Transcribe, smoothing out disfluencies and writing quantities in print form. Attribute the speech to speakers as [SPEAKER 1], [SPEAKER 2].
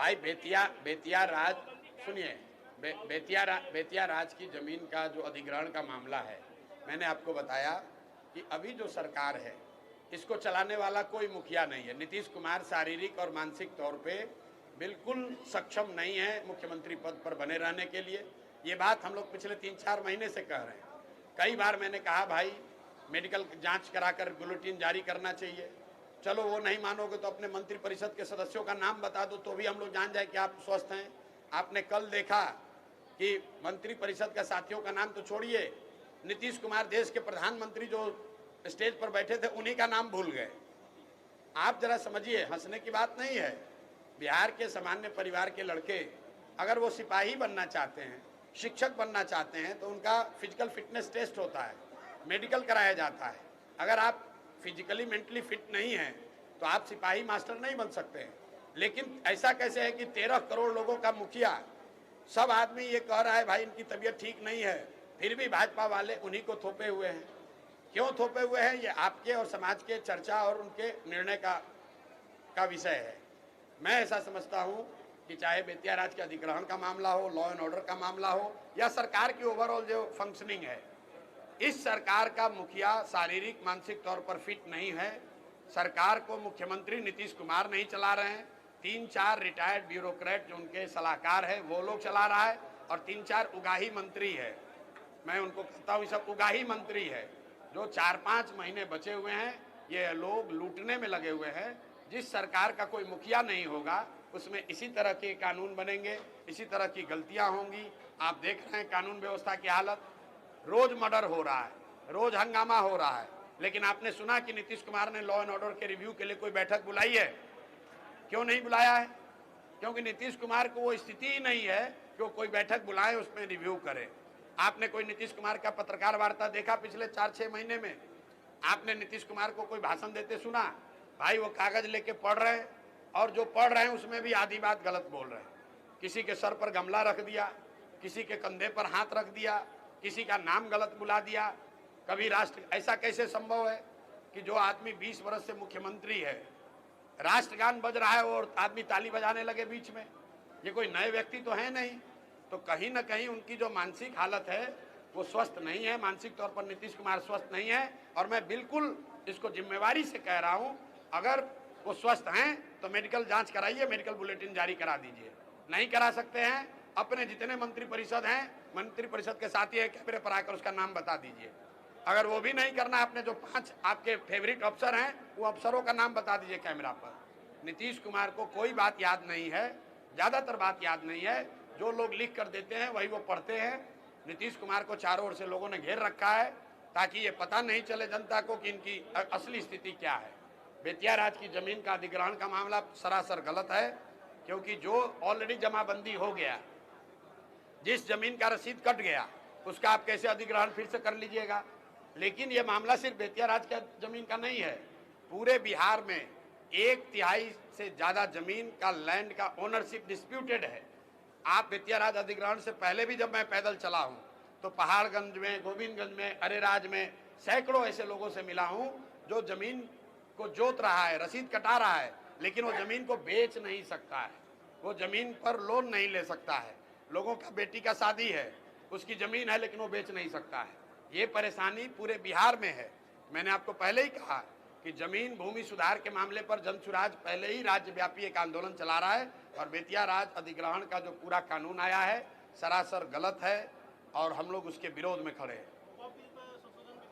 [SPEAKER 1] भाई बेतिया राज सुनिए, बेतिया राज की जमीन का जो अधिग्रहण का मामला है, मैंने आपको बताया कि अभी जो सरकार है इसको चलाने वाला कोई मुखिया नहीं है। नीतीश कुमार शारीरिक और मानसिक तौर पे बिल्कुल सक्षम नहीं है मुख्यमंत्री पद पर बने रहने के लिए। ये बात हम लोग पिछले 3-4 महीने से कह रहे हैं। कई बार मैंने कहा भाई मेडिकल जांच कराकर बुलेटिन जारी करना चाहिए। चलो वो नहीं मानोगे तो अपने मंत्री परिषद के सदस्यों का नाम बता दो तो भी हम लोग जान जाए कि आप स्वस्थ हैं। आपने कल देखा कि मंत्री परिषद के साथियों का नाम तो छोड़िए, नीतीश कुमार देश के प्रधानमंत्री जो स्टेज पर बैठे थे उन्हीं का नाम भूल गए। आप जरा समझिए, हंसने की बात नहीं है। बिहार के सामान्य परिवार के लड़के अगर वो सिपाही बनना चाहते हैं, शिक्षक बनना चाहते हैं तो उनका फिजिकल फिटनेस टेस्ट होता है, मेडिकल कराया जाता है। अगर आप फिजिकली मेंटली फिट नहीं हैं तो आप सिपाही मास्टर नहीं बन सकते हैं। लेकिन ऐसा कैसे है कि 13 करोड़ लोगों का मुखिया, सब आदमी ये कह रहा है भाई इनकी तबीयत ठीक नहीं है, फिर भी भाजपा वाले उन्हीं को थोपे हुए हैं। क्यों थोपे हुए हैं? ये आपके और समाज के चर्चा और उनके निर्णय का विषय है। मैं ऐसा समझता हूं कि चाहे बेतिया राज के अधिग्रहण का मामला हो, लॉ एंड ऑर्डर का मामला हो, या सरकार की ओवरऑल जो फंक्शनिंग है, इस सरकार का मुखिया शारीरिक मानसिक तौर पर फिट नहीं है। सरकार को मुख्यमंत्री नीतीश कुमार नहीं चला रहे हैं, 3-4 रिटायर्ड ब्यूरोक्रेट जो उनके सलाहकार है वो लोग चला रहा है, और 3-4 उगाही मंत्री है। मैं उनको कहता हूँ सब उगाही मंत्री है। जो 4-5 महीने बचे हुए हैं ये लोग लूटने में लगे हुए हैं। जिस सरकार का कोई मुखिया नहीं होगा उसमें इसी तरह के कानून बनेंगे, इसी तरह की गलतियां होंगी। आप देख रहे हैं कानून व्यवस्था की हालत, रोज मर्डर हो रहा है, रोज हंगामा हो रहा है। लेकिन आपने सुना कि नीतीश कुमार ने लॉ एंड ऑर्डर के रिव्यू के लिए कोई बैठक बुलाई है? क्यों नहीं बुलाया है? क्योंकि नीतीश कुमार को वो स्थिति ही नहीं है कि वो कोई बैठक बुलाए उसमें रिव्यू करे। आपने कोई नीतीश कुमार का पत्रकार वार्ता देखा पिछले 4-6 महीने में? आपने नीतीश कुमार को कोई भाषण देते सुना? भाई वो कागज लेके पढ़ रहे हैं, और जो पढ़ रहे हैं उसमें भी आधी बात गलत बोल रहे हैं। किसी के सर पर गमला रख दिया, किसी के कंधे पर हाथ रख दिया, किसी का नाम गलत बुला दिया। कभी राष्ट्र, ऐसा कैसे संभव है कि जो आदमी 20 वर्ष से मुख्यमंत्री है, राष्ट्रगान बज रहा है और आदमी ताली बजाने लगे बीच में? ये कोई नए व्यक्ति तो है नहीं। तो कहीं ना कहीं उनकी जो मानसिक हालत है वो स्वस्थ नहीं है। मानसिक तौर पर नीतीश कुमार स्वस्थ नहीं है, और मैं बिल्कुल इसको जिम्मेवारी से कह रहा हूं, अगर वो स्वस्थ हैं तो मेडिकल जांच कराइए, मेडिकल बुलेटिन जारी करा दीजिए। नहीं करा सकते हैं, अपने जितने मंत्री परिषद हैं, मंत्री परिषद के साथी है, कैमरे पर आकर उसका नाम बता दीजिए। अगर वो भी नहीं करना, आपने जो 5 आपके फेवरेट अफसर हैं वो अफसरों का नाम बता दीजिए कैमरा पर। नीतीश कुमार को कोई बात याद नहीं है, ज्यादातर बात याद नहीं है। जो लोग लिख कर देते हैं वही वो पढ़ते हैं। नीतीश कुमार को चारों ओर से लोगों ने घेर रखा है ताकि ये पता नहीं चले जनता को कि इनकी असली स्थिति क्या है। बेतिया राज की जमीन का अधिग्रहण का मामला सरासर गलत है, क्योंकि जो ऑलरेडी जमाबंदी हो गया, जिस जमीन का रसीद कट गया, उसका आप कैसे अधिग्रहण फिर से कर लीजिएगा? लेकिन यह मामला सिर्फ बेतिया राज का जमीन का नहीं है। पूरे बिहार में 1/3 से ज्यादा जमीन का लैंड का ओनरशिप डिस्प्यूटेड है। आप बेतिया राज अधिग्रहण से पहले भी जब मैं पैदल चला हूं तो पहाड़गंज में, गोविंदगंज में, अरेराज में सैकड़ों ऐसे लोगों से मिला हूं जो जमीन को जोत रहा है, रसीद कटा रहा है, लेकिन वो जमीन को बेच नहीं सकता है, वो जमीन पर लोन नहीं ले सकता है। लोगों का बेटी का शादी है, उसकी जमीन है लेकिन वो बेच नहीं सकता है। ये परेशानी पूरे बिहार में है। मैंने आपको पहले ही कहा कि जमीन भूमि सुधार के मामले पर जनसुराज पहले ही राज्यव्यापी एक आंदोलन चला रहा है, और बेतिया राज अधिग्रहण का जो पूरा कानून आया है सरासर गलत है, और हम लोग उसके विरोध में खड़े हैं।